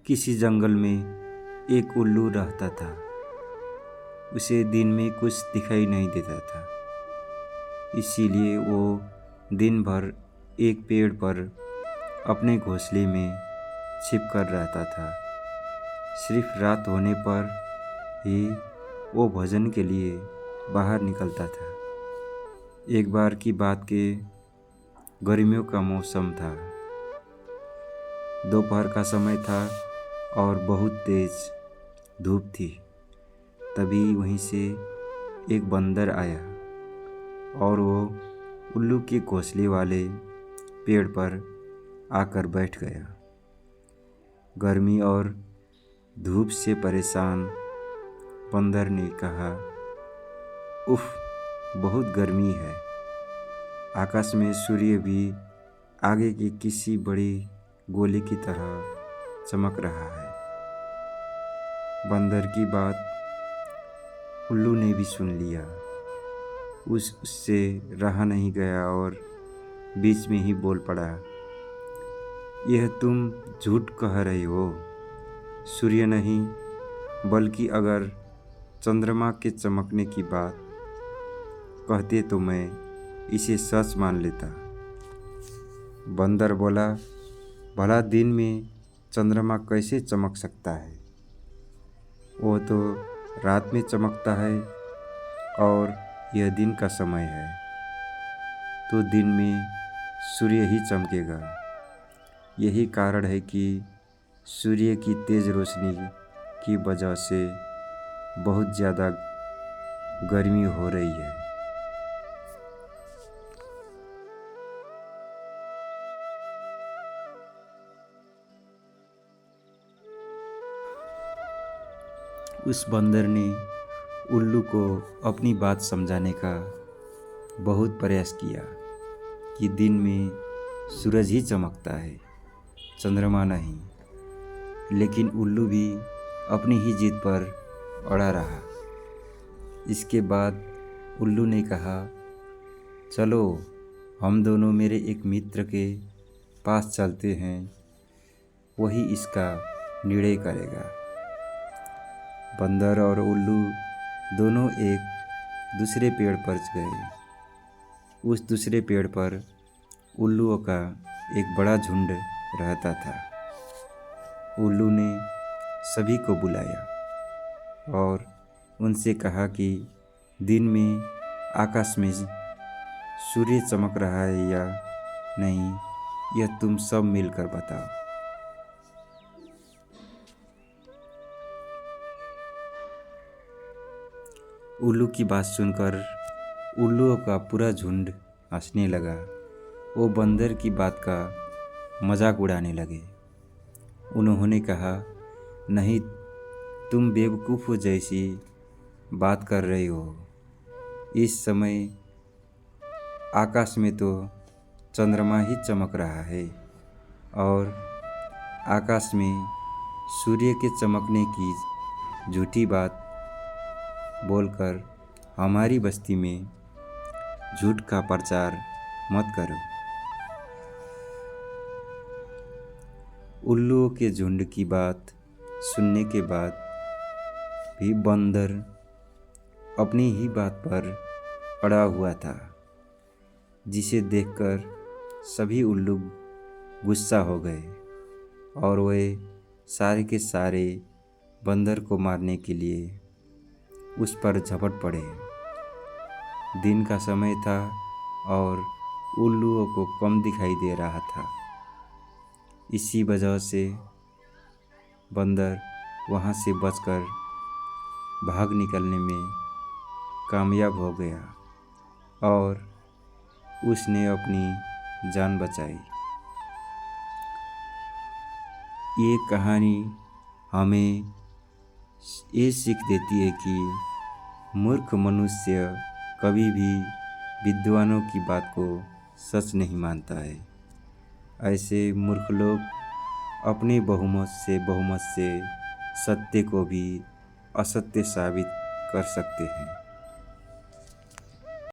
किसी जंगल में एक उल्लू रहता था। उसे दिन में कुछ दिखाई नहीं देता था, इसीलिए वो दिन भर एक पेड़ पर अपने घोंसले में छिपकर रहता था। सिर्फ रात होने पर ही वो भोजन के लिए बाहर निकलता था। एक बार की बात के गर्मियों का मौसम था। दोपहर का समय था और बहुत तेज धूप थी। तभी वहीं से एक बंदर आया और वो उल्लू के घोंसले वाले पेड़ पर आकर बैठ गया। गर्मी और धूप से परेशान बंदर ने कहा, उफ, बहुत गर्मी है। आकाश में सूर्य भी आगे के किसी बड़ी गोले की तरह चमक रहा है। बंदर की बात उल्लू ने भी सुन लिया। उससे रहा नहीं गया और बीच में ही बोल पड़ा, यह तुम झूठ कह रहे हो। सूर्य नहीं, बल्कि अगर चंद्रमा के चमकने की बात कहते तो मैं इसे सच मान लेता। बंदर बोला, भला दिन में चंद्रमा कैसे चमक सकता है? वो तो रात में चमकता है और यह दिन का समय है, तो दिन में सूर्य ही चमकेगा। यही कारण है कि सूर्य की तेज रोशनी की वजह से बहुत ज़्यादा गर्मी हो रही है। उस बंदर ने उल्लू को अपनी बात समझाने का बहुत प्रयास किया कि दिन में सूरज ही चमकता है, चंद्रमा नहीं। लेकिन उल्लू भी अपनी ही जिद पर अड़ा रहा। इसके बाद उल्लू ने कहा, चलो हम दोनों मेरे एक मित्र के पास चलते हैं, वही इसका निर्णय करेगा। बंदर और उल्लू दोनों एक दूसरे पेड़ पर गए। उस दूसरे पेड़ पर उल्लुओं का एक बड़ा झुंड रहता था। उल्लू ने सभी को बुलाया और उनसे कहा कि दिन में आकाश में सूर्य चमक रहा है या नहीं, यह तुम सब मिलकर बताओ। उल्लू की बात सुनकर उल्लुओं का पूरा झुंड हंसने लगा। वो बंदर की बात का मजाक उड़ाने लगे। उन्होंने कहा, नहीं, तुम बेवकूफ़ जैसी बात कर रहे हो। इस समय आकाश में तो चंद्रमा ही चमक रहा है और आकाश में सूर्य के चमकने की झूठी बात बोलकर हमारी बस्ती में झूठ का प्रचार मत करो। उल्लुओं के झुंड की बात सुनने के बाद भी बंदर अपनी ही बात पर अड़ा हुआ था, जिसे देखकर सभी उल्लू गुस्सा हो गए और वे सारे के सारे बंदर को मारने के लिए उस पर झपट पड़े। दिन का समय था और उल्लुओं को कम दिखाई दे रहा था। इसी वजह से बंदर वहाँ से बचकर भाग निकलने में कामयाब हो गया और उसने अपनी जान बचाई। ये कहानी हमें ये सीख देती है कि मूर्ख मनुष्य कभी भी विद्वानों की बात को सच नहीं मानता है। ऐसे मूर्ख लोग अपने बहुमत से सत्य को भी असत्य साबित कर सकते हैं।